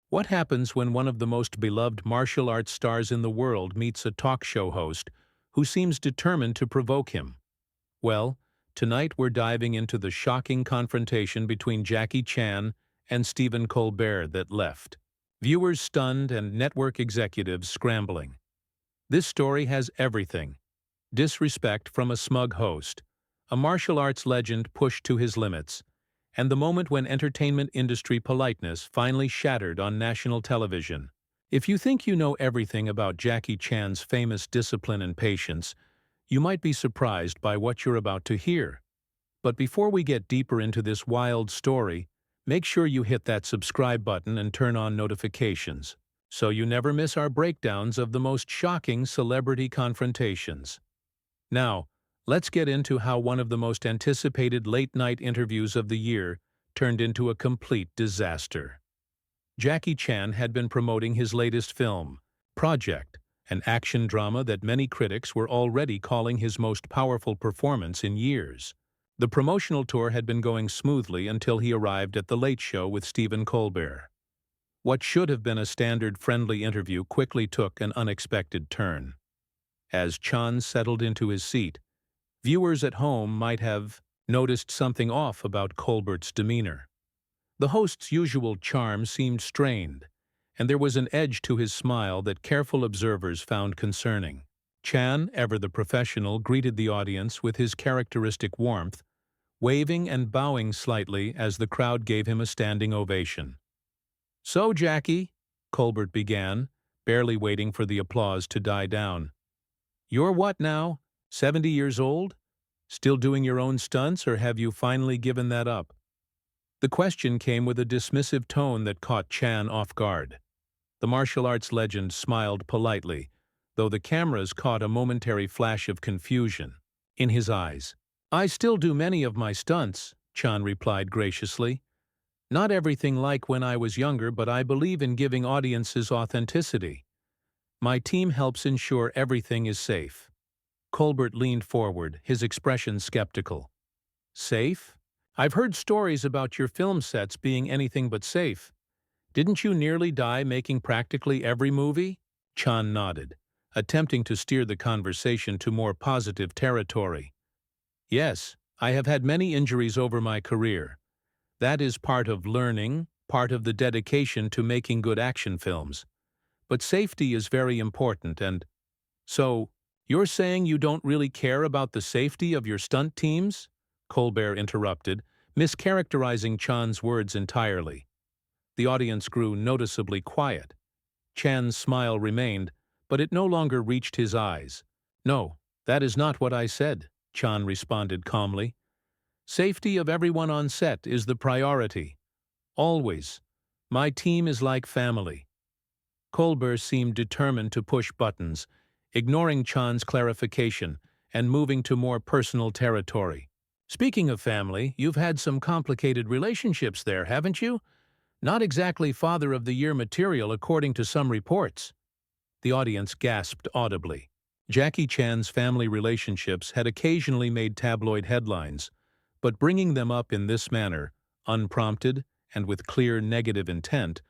What happens when one of the most beloved martial arts stars in the world meets a talk show host who seems determined to provoke him? Well, tonight we're diving into the shocking confrontation between Jackie Chan and Stephen Colbert that left viewers stunned and network executives scrambling. This story has everything: disrespect from a smug host, a martial arts legend pushed to his limits, and the moment when entertainment industry politeness finally shattered on national television. If you think you know everything about Jackie Chan's famous discipline and patience, you might be surprised by what you're about to hear. But before we get deeper into this wild story, make sure you hit that subscribe button and turn on notifications, so you never miss our breakdowns of the most shocking celebrity confrontations. Now, let's get into how one of the most anticipated late-night interviews of the year turned into a complete disaster. Jackie Chan had been promoting his latest film, Project, an action drama that many critics were already calling his most powerful performance in years. The promotional tour had been going smoothly until he arrived at The Late Show with Stephen Colbert. What should have been a standard friendly interview quickly took an unexpected turn. As Chan settled into his seat, viewers at home might have noticed something off about Colbert's demeanor. The host's usual charm seemed strained, and there was an edge to his smile that careful observers found concerning. Chan, ever the professional, greeted the audience with his characteristic warmth, waving and bowing slightly as the crowd gave him a standing ovation. "So, Jackie," Colbert began, barely waiting for the applause to die down. "You're what now? 70 years old? Still doing your own stunts, or have you finally given that up?" The question came with a dismissive tone that caught Chan off guard. The martial arts legend smiled politely, though the cameras caught a momentary flash of confusion in his eyes. "I still do many of my stunts," Chan replied graciously. "Not everything like when I was younger, but I believe in giving audiences authenticity. My team helps ensure everything is safe." Colbert leaned forward, his expression skeptical. "Safe? I've heard stories about your film sets being anything but safe. Didn't you nearly die making practically every movie?" Chan nodded, attempting to steer the conversation to more positive territory. "Yes, I have had many injuries over my career. That is part of learning, part of the dedication to making good action films. But safety is very important, and so, you're saying you don't really care about the safety of your stunt teams?" Colbert interrupted, mischaracterizing Chan's words entirely. The audience grew noticeably quiet. Chan's smile remained, but it no longer reached his eyes. "No, that is not what I said," Chan responded calmly. "Safety of everyone on set is the priority. Always. My team is like family." Colbert seemed determined to push buttons, ignoring Chan's clarification and moving to more personal territory. "Speaking of family, you've had some complicated relationships there, haven't you? Not exactly Father of the Year material according to some reports." The audience gasped audibly. Jackie Chan's family relationships had occasionally made tabloid headlines, but bringing them up in this manner, unprompted and with clear negative intent,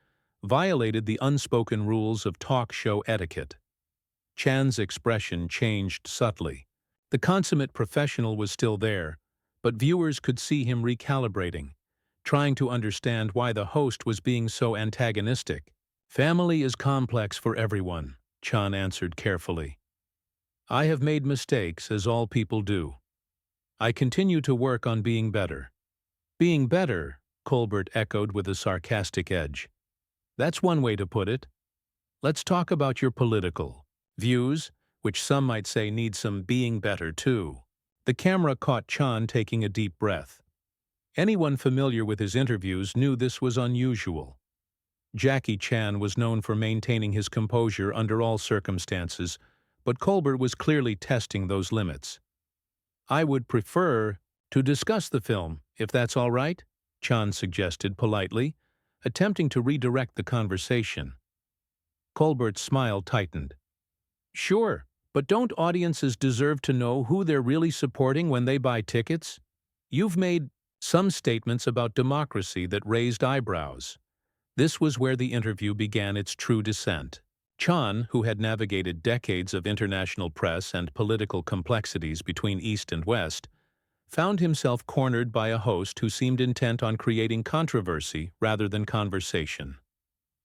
violated the unspoken rules of talk show etiquette. Chan's expression changed subtly. The consummate professional was still there, but viewers could see him recalibrating, trying to understand why the host was being so antagonistic. "Family is complex for everyone," Chan answered carefully. "I have made mistakes, as all people do. I continue to work on being better." "Being better," Colbert echoed with a sarcastic edge. "That's one way to put it. Let's talk about your political views, which some might say need some being better too." The camera caught Chan taking a deep breath. Anyone familiar with his interviews knew this was unusual. Jackie Chan was known for maintaining his composure under all circumstances, but Colbert was clearly testing those limits. "I would prefer to discuss the film, if that's all right," Chan suggested politely, attempting to redirect the conversation. Colbert's smile tightened. "Sure, but don't audiences deserve to know who they're really supporting when they buy tickets? You've made some statements about democracy that raised eyebrows. This was where the interview began its true descent. Chan, who had navigated decades of international press and political complexities between East and West, found himself cornered by a host who seemed intent on creating controversy rather than conversation.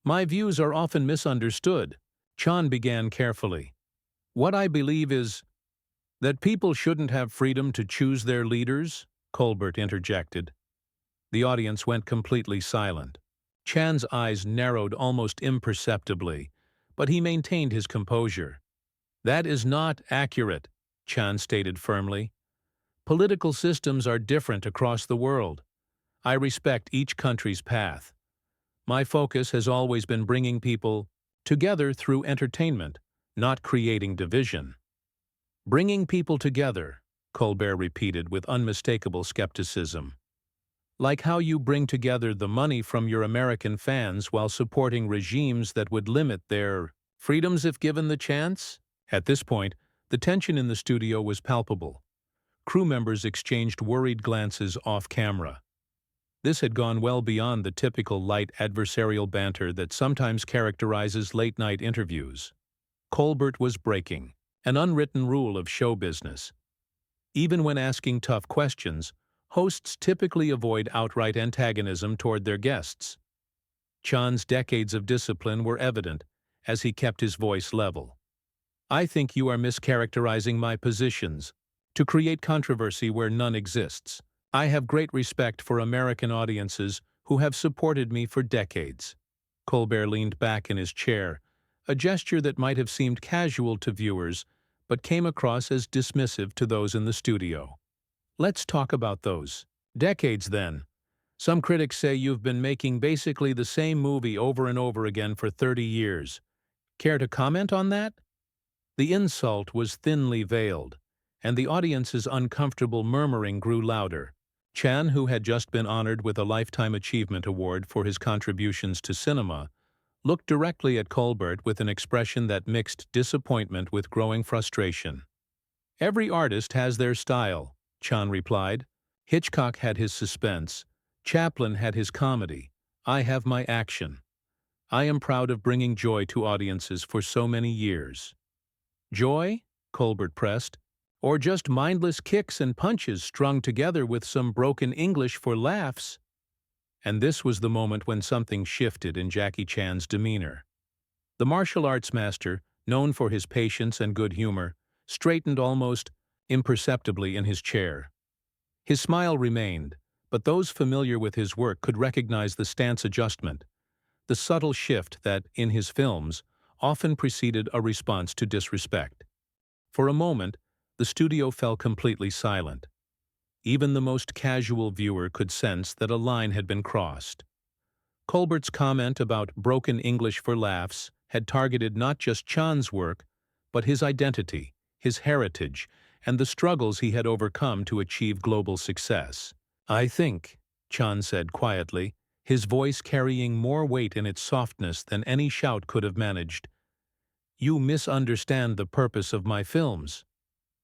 "My views are often misunderstood," Chan began carefully. "What I believe is that people shouldn't have freedom to choose their leaders," Colbert interjected. The audience went completely silent. Chan's eyes narrowed almost imperceptibly, but he maintained his composure. "That is not accurate," Chan stated firmly. "Political systems are different across the world. I respect each country's path. My focus has always been bringing people together through entertainment, not creating division." "Bringing people together," Colbert repeated with unmistakable skepticism. "Like how you bring together the money from your American fans while supporting regimes that would limit their freedoms if given the chance?" At this point, the tension in the studio was palpable. Crew members exchanged worried glances off camera. This had gone well beyond the typical light adversarial banter that sometimes characterizes late-night interviews. Colbert was breaking an unwritten rule of show business. Even when asking tough questions, hosts typically avoid outright antagonism toward their guests. Chan's decades of discipline were evident as he kept his voice level. "I think you are mischaracterizing my positions to create controversy where none exists. I have great respect for American audiences who have supported me for decades." Colbert leaned back in his chair, a gesture that might have seemed casual to viewers but came across as dismissive to those in the studio. "Let's talk about those decades then. Some critics say you've been making basically the same movie over and over again for 30 years. Care to comment on that?" The insult was thinly veiled, and the audience's uncomfortable murmuring grew louder. Chan, who had just been honored with a Lifetime Achievement Award for his contributions to cinema, looked directly at Colbert with an expression that mixed disappointment with growing frustration. "Every artist has their style," Chan replied. "Hitchcock had his suspense. Chaplin had his comedy. I have my action. I am proud of bringing joy to audiences for so many years." "Joy?" Colbert pressed. "Or just mindless kicks and punches strung together with some broken English for laughs?" And this was the moment when something shifted in Jackie Chan's demeanor. The martial arts master, known for his patience and good humor, straightened almost imperceptibly in his chair. His smile remained, but those familiar with his work could recognize the stance adjustment, the subtle shift that, in his films, often preceded a response to disrespect. For a moment, the studio fell completely silent. Even the most casual viewer could sense that a line had been crossed. Colbert's comment about broken English for laughs had targeted not just Chan's work, but his identity, his heritage, and the struggles he had overcome to achieve global success. "I think," Chan said quietly, his voice carrying more weight in its softness than any shout could have managed, "you misunderstand the purpose of my films."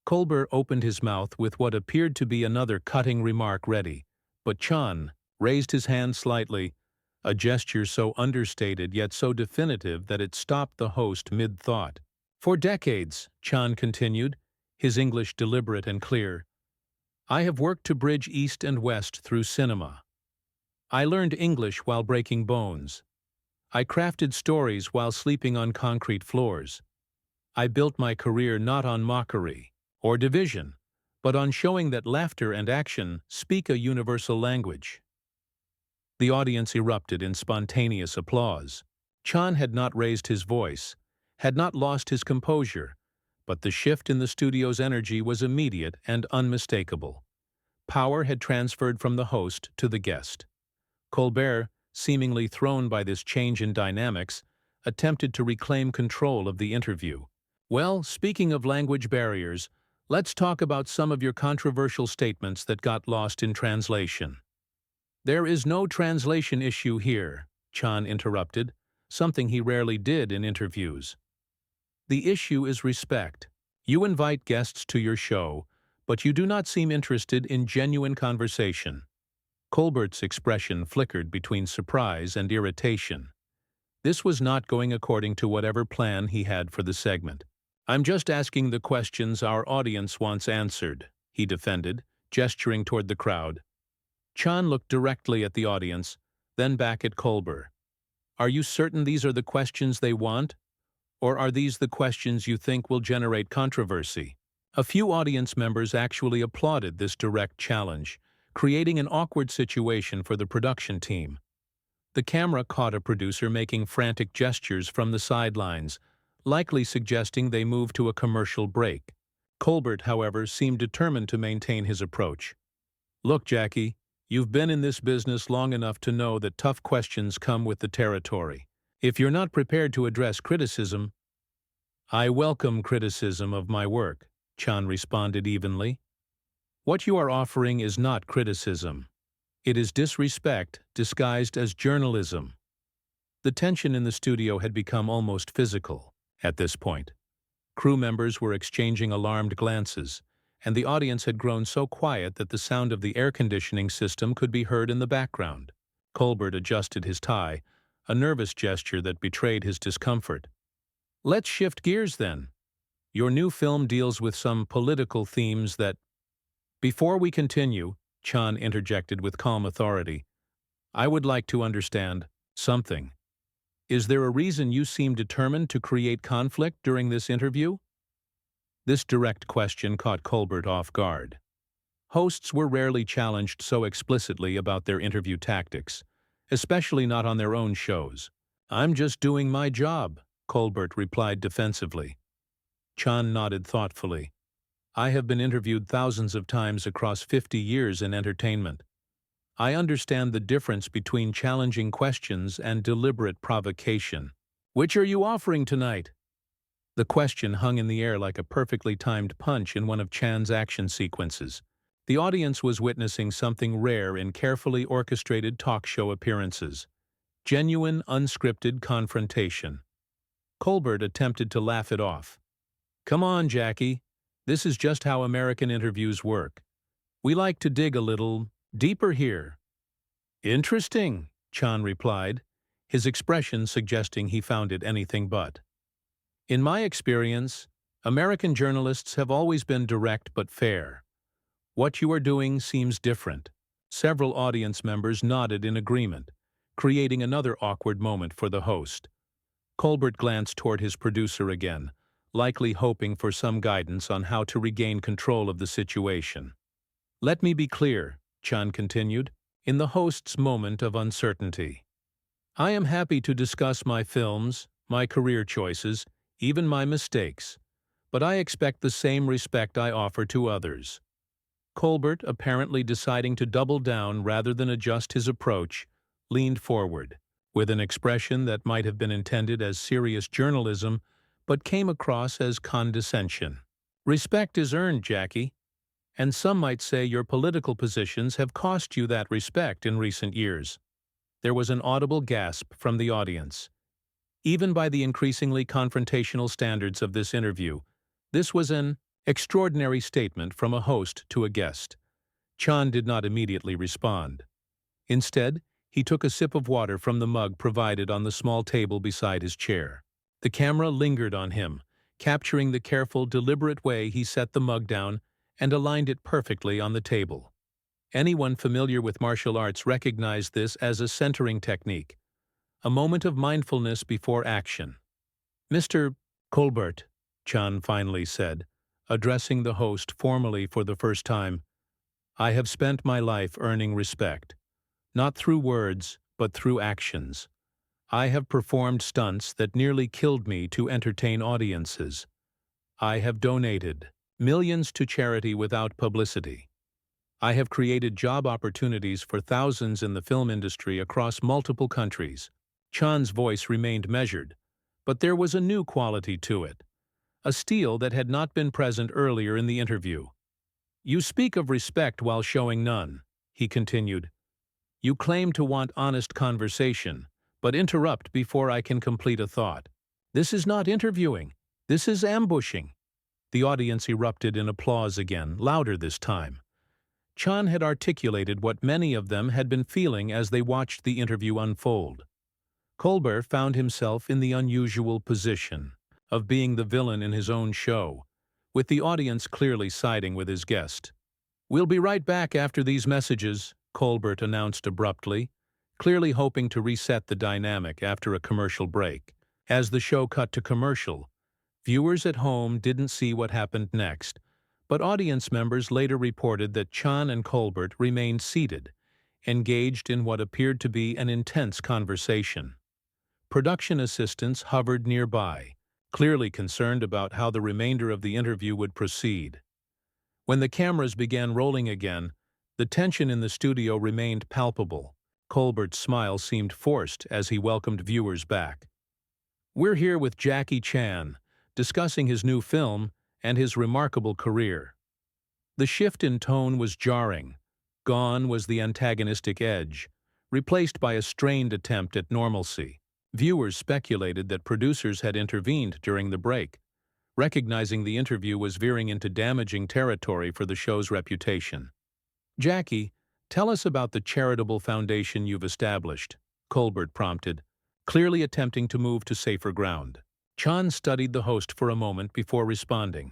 Colbert opened his mouth with what appeared to be another cutting remark ready, but Chan raised his hand slightly, a gesture so understated yet so definitive that it stopped the host mid-thought. "For decades," Chan continued, his English deliberate and clear, "I have worked to bridge East and West through cinema. I learned English while breaking bones. I crafted stories while sleeping on concrete floors. I built my career not on mockery or division, but on showing that laughter and action speak a universal language." The audience erupted in spontaneous applause. Chan had not raised his voice, had not lost his composure, but the shift in the studio's energy was immediate and unmistakable. Power had transferred from the host to the guest. Colbert, seemingly thrown by this change in dynamics, attempted to reclaim control of the interview. "Well, speaking of language barriers, let's talk about some of your controversial statements that got lost in translation." "There is no translation issue here," Chan interrupted, something he rarely did in interviews. "The issue is respect. You invite guests to your show, but you do not seem interested in genuine conversation." Colbert's expression flickered between surprise and irritation. This was not going according to whatever plan he had for the segment. "I'm just asking the questions our audience wants answered," he defended, gesturing toward the crowd. Chan looked directly at the audience, then back at Colbert. "Are you certain these are the questions they want? Or are these the questions you think will generate controversy?" A few audience members actually applauded this direct challenge, creating an awkward situation for the production team. The camera caught a producer making frantic gestures from the sidelines, likely suggesting they move to a commercial break. Colbert, however, seemed determined to maintain his approach. "Look, Jackie, you've been in this business long enough to know that tough questions come with the territory. If you're not prepared to address criticism—" "I welcome criticism of my work," Chan responded evenly. "What you are offering is not criticism. It is disrespect disguised as journalism." The tension in the studio had become almost physical at this point. Crew members were exchanging alarmed glances, and the audience had grown so quiet that the sound of the air conditioning system could be heard in the background. Colbert adjusted his tie, a nervous gesture that betrayed his discomfort. "Let's shift gears then. Your new film deals with some political themes that—" "Before we continue," Chan interjected with calm authority, "I would like to understand something. Is there a reason you seem determined to create conflict during this interview?" This direct question caught Colbert off guard. Hosts were rarely challenged so explicitly about their interview tactics, especially not on their own shows. "I'm just doing my job," Colbert replied defensively. Chan nodded thoughtfully. "I have been interviewed thousands of times across 50 years in entertainment. I understand the difference between challenging questions and deliberate provocation." "Which are you offering tonight?" The question hung in the air like a perfectly timed punch in one of Chan's action sequences. The audience was witnessing something rare in carefully orchestrated talk show appearances: genuine, unscripted confrontation. Colbert attempted to laugh it off. "Come on, Jackie. This is just how American interviews work. We like to dig a little deeper here." "Interesting," Chan replied, his expression suggesting he found it anything but. "In my experience, American journalists have always been direct but fair. What you are doing seems different." Several audience members nodded in agreement, creating another awkward moment for the host. Colbert glanced toward his producer again, likely hoping for some guidance on how to regain control of the situation. "Let me be clear," Chan continued, in the host's moment of uncertainty. "I am happy to discuss my films, my career choices, even my mistakes, but I expect the same respect I offer to others." Colbert, apparently deciding to double down rather than adjust his approach, leaned forward, with an expression that might have been intended as serious journalism but came across as condescension. "Respect is earned, Jackie, and some might say your political positions have cost you that respect in recent years." There was an audible gasp from the audience. Even by the increasingly confrontational standards of this interview, this was an extraordinary statement from a host to a guest. Chan did not immediately respond. Instead, he took a sip of water from the mug provided on the small table beside his chair. The camera lingered on him, capturing the careful, deliberate way he set the mug down and aligned it perfectly on the table. Anyone familiar with martial arts recognized this as a centering technique, a moment of mindfulness before action. "Mr. Colbert," Chan finally said, addressing the host formally for the first time, "I have spent my life earning respect, not through words, but through actions. I have performed stunts that nearly killed me to entertain audiences. I have donated millions to charity without publicity. I have created job opportunities for thousands in the film industry across multiple countries." Chan's voice remained measured, but there was a new quality to it, a steel that had not been present earlier in the interview. "You speak of respect while showing none," he continued. "You claim to want honest conversation, but interrupt before I can complete a thought. This is not interviewing. This is ambushing." The audience erupted in applause again, louder this time. Chan had articulated what many of them had been feeling as they watched the interview unfold. Colbert found himself in the unusual position of being the villain in his own show, with the audience clearly siding with his guest. "We'll be right back after these messages," Colbert announced abruptly, clearly hoping to reset the dynamic after a commercial break. As the show cut to commercial, viewers at home didn't see what happened next, but audience members later reported that Chan and Colbert remained seated, engaged in what appeared to be an intense conversation. Production assistants hovered nearby, clearly concerned about how the remainder of the interview would proceed. When the cameras began rolling again, the tension in the studio remained palpable. Colbert's smile seemed forced as he welcomed viewers back. "We're here with Jackie Chan, discussing his new film and his remarkable career." The shift in tone was jarring. Gone was the antagonistic edge, replaced by a strained attempt at normalcy. Viewers speculated that producers had intervened during the break, recognizing the interview was veering into damaging territory for the show's reputation. "Jackie, tell us about the charitable foundation you've established," Colbert prompted, clearly attempting to move to safer ground. Chan studied the host for a moment before responding.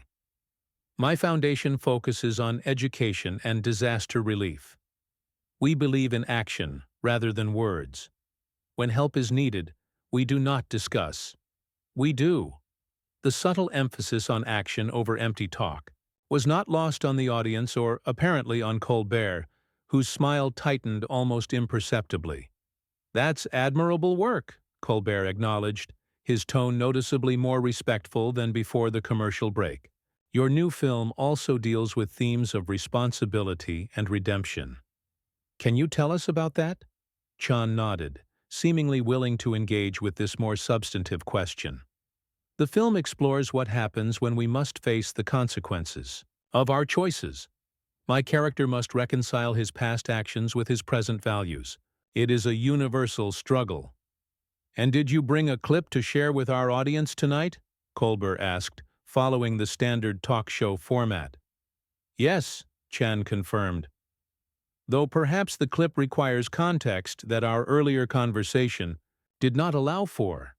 "My foundation focuses on education and disaster relief. We believe in action rather than words. When help is needed, we do not discuss. We do." The subtle emphasis on action over empty talk was not lost on the audience or apparently on Colbert, whose smile tightened almost imperceptibly. "That's admirable work," Colbert acknowledged, his tone noticeably more respectful than before the commercial break. "Your new film also deals with themes of responsibility and redemption. Can you tell us about that?" Chan nodded, seemingly willing to engage with this more substantive question. "The film explores what happens when we must face the consequences of our choices. My character must reconcile his past actions with his present values. It is a universal struggle." "And did you bring a clip to share with our audience tonight?" Colbert asked, following the standard talk show format. "Yes," Chan confirmed, "though perhaps the clip requires context that our earlier conversation did not allow for."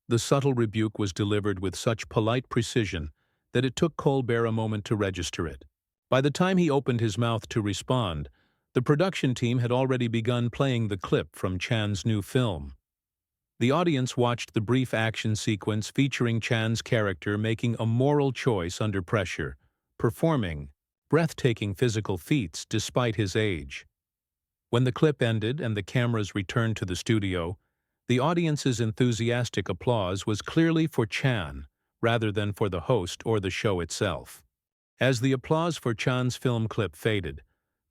The subtle rebuke was delivered with such polite precision that it took Colbert a moment to register it. By the time he opened his mouth to respond, the production team had already begun playing the clip from Chan's new film. The audience watched the brief action sequence featuring Chan's character making a moral choice under pressure, performing breathtaking physical feats despite his age. When the clip ended and the cameras returned to the studio, the audience's enthusiastic applause was clearly for Chan rather than for the host or the show itself. As the applause for Chan's film clip faded,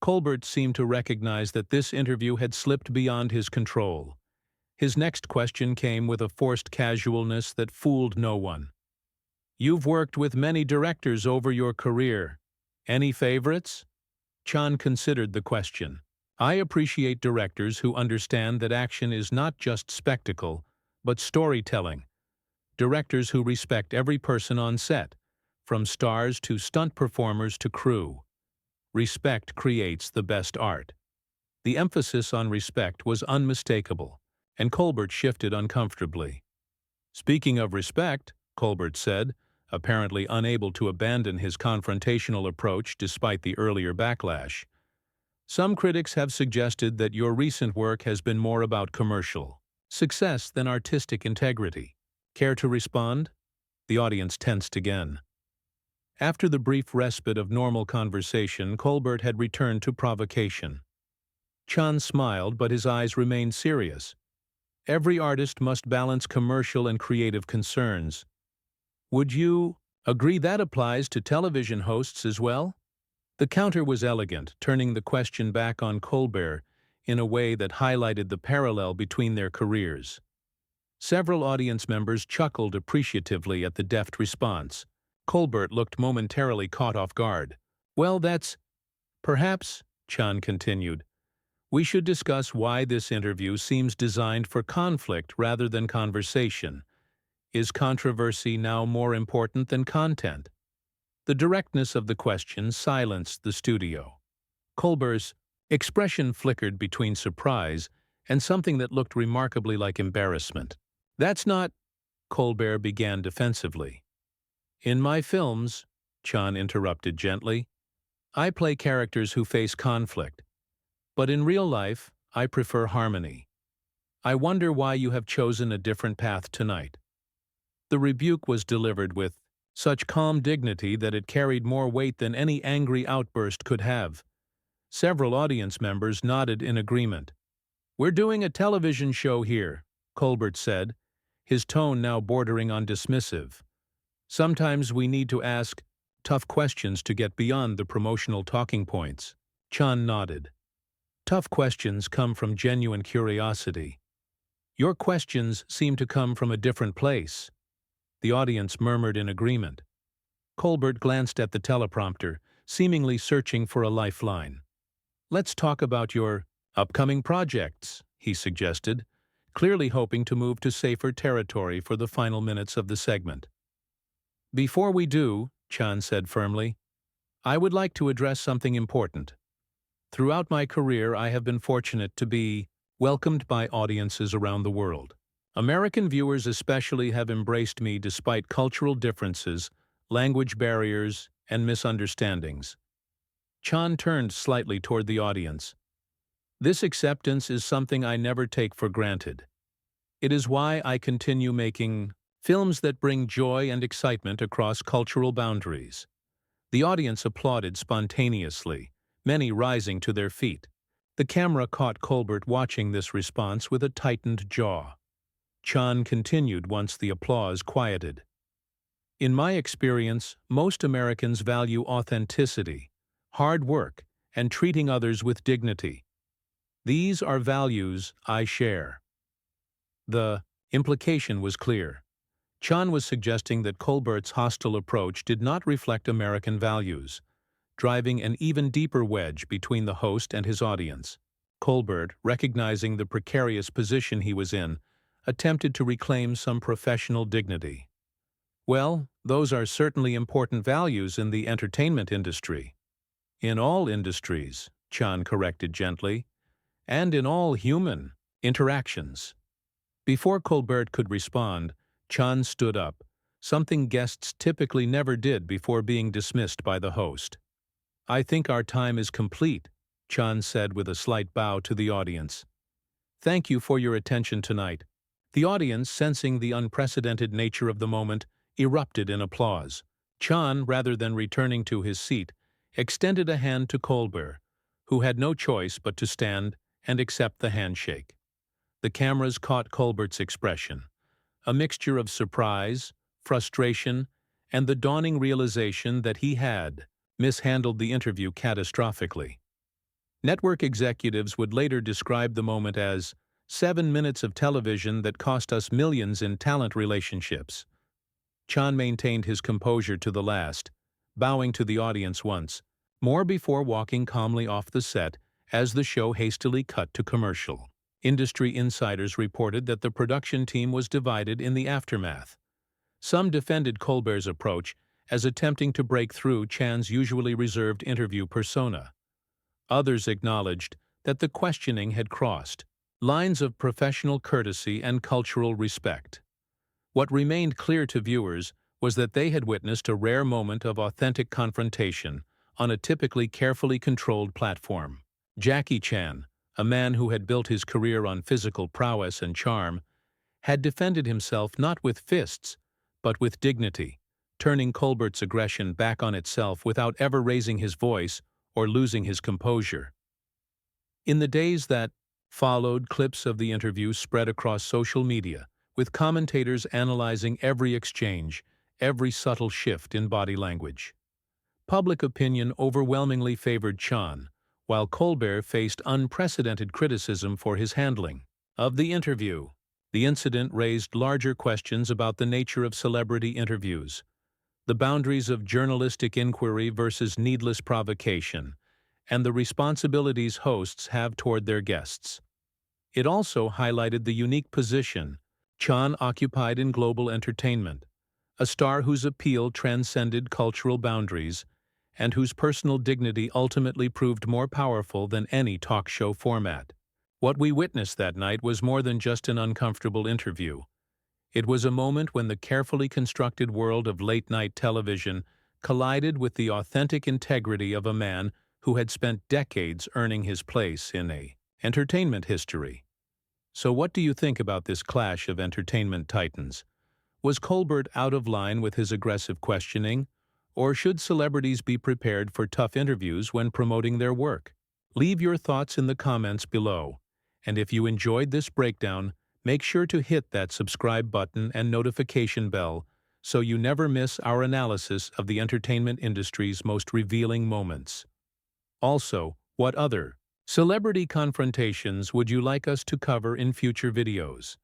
Colbert seemed to recognize that this interview had slipped beyond his control. His next question came with a forced casualness that fooled no one. "You've worked with many directors over your career. Any favorites?" Chan considered the question. "I appreciate directors who understand that action is not just spectacle, but storytelling. Directors who respect every person on set, from stars to stunt performers to crew. Respect creates the best art." The emphasis on respect was unmistakable, and Colbert shifted uncomfortably. "Speaking of respect," Colbert said, apparently unable to abandon his confrontational approach despite the earlier backlash, "some critics have suggested that your recent work has been more about commercial success than artistic integrity. Care to respond?" The audience tensed again. After the brief respite of normal conversation, Colbert had returned to provocation. Chan smiled, but his eyes remained serious. "Every artist must balance commercial and creative concerns. Would you agree that applies to television hosts as well?" The counter was elegant, turning the question back on Colbert in a way that highlighted the parallel between their careers. Several audience members chuckled appreciatively at the deft response. Colbert looked momentarily caught off guard. "Well, that's perhaps," Chan continued, "we should discuss why this interview seems designed for conflict rather than conversation. Is controversy now more important than content?" The directness of the question silenced the studio. Colbert's expression flickered between surprise and something that looked remarkably like embarrassment. "That's not," Colbert began defensively. "In my films," Chan interrupted gently, "I play characters who face conflict. But in real life, I prefer harmony. I wonder why you have chosen a different path tonight." The rebuke was delivered with such calm dignity that it carried more weight than any angry outburst could have. Several audience members nodded in agreement. "We're doing a television show here," Colbert said, his tone now bordering on dismissive. "Sometimes we need to ask tough questions to get beyond the promotional talking points." Chan nodded. "Tough questions come from genuine curiosity. Your questions seem to come from a different place." The audience murmured in agreement. Colbert glanced at the teleprompter, seemingly searching for a lifeline. "Let's talk about your upcoming projects," he suggested, clearly hoping to move to safer territory for the final minutes of the segment. "Before we do," Chan said firmly, "I would like to address something important. Throughout my career, I have been fortunate to be welcomed by audiences around the world. American viewers especially have embraced me despite cultural differences, language barriers, and misunderstandings." Chan turned slightly toward the audience. "This acceptance is something I never take for granted. It is why I continue making films that bring joy and excitement across cultural boundaries." The audience applauded spontaneously, many rising to their feet. The camera caught Colbert watching this response with a tightened jaw. Chan continued once the applause quieted. "In my experience, most Americans value authenticity, hard work, and treating others with dignity. These are values I share." The implication was clear. Chan was suggesting that Colbert's hostile approach did not reflect American values, driving an even deeper wedge between the host and his audience. Colbert, recognizing the precarious position he was in, attempted to reclaim some professional dignity. "Well, those are certainly important values in the entertainment industry." "In all industries," Chan corrected gently, "and in all human interactions." Before Colbert could respond, Chan stood up, something guests typically never did before being dismissed by the host. "I think our time is complete," Chan said with a slight bow to the audience. "Thank you for your attention tonight." The audience, sensing the unprecedented nature of the moment, erupted in applause. Chan, rather than returning to his seat, extended a hand to Colbert, who had no choice but to stand and accept the handshake. The cameras caught Colbert's expression, a mixture of surprise, frustration, and the dawning realization that he had mishandled the interview catastrophically. Network executives would later describe the moment as 7 minutes of television that cost us millions in talent relationships. Chan maintained his composure to the last, bowing to the audience once more before walking calmly off the set as the show hastily cut to commercial. Industry insiders reported that the production team was divided in the aftermath. Some defended Colbert's approach as attempting to break through Chan's usually reserved interview persona. Others acknowledged that the questioning had crossed lines of professional courtesy and cultural respect. What remained clear to viewers was that they had witnessed a rare moment of authentic confrontation on a typically carefully controlled platform. Jackie Chan, a man who had built his career on physical prowess and charm, had defended himself not with fists, but with dignity, turning Colbert's aggression back on itself without ever raising his voice or losing his composure. In the days that followed, clips of the interview spread across social media, with commentators analyzing every exchange, every subtle shift in body language. Public opinion overwhelmingly favored Chan, while Colbert faced unprecedented criticism for his handling of the interview. The incident raised larger questions about the nature of celebrity interviews, the boundaries of journalistic inquiry versus needless provocation, and the responsibilities hosts have toward their guests. It also highlighted the unique position Chan occupied in global entertainment, a star whose appeal transcended cultural boundaries and whose personal dignity ultimately proved more powerful than any talk show format. What we witnessed that night was more than just an uncomfortable interview. It was a moment when the carefully constructed world of late-night television collided with the authentic integrity of a man who had spent decades earning his place in entertainment history. So what do you think about this clash of entertainment titans? Was Colbert out of line with his aggressive questioning? Or should celebrities be prepared for tough interviews when promoting their work? Leave your thoughts in the comments below. And if you enjoyed this breakdown, make sure to hit that subscribe button and notification bell so you never miss our analysis of the entertainment industry's most revealing moments. Also, what other celebrity confrontations would you like us to cover in future videos?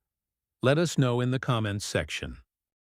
Let us know in the comments section.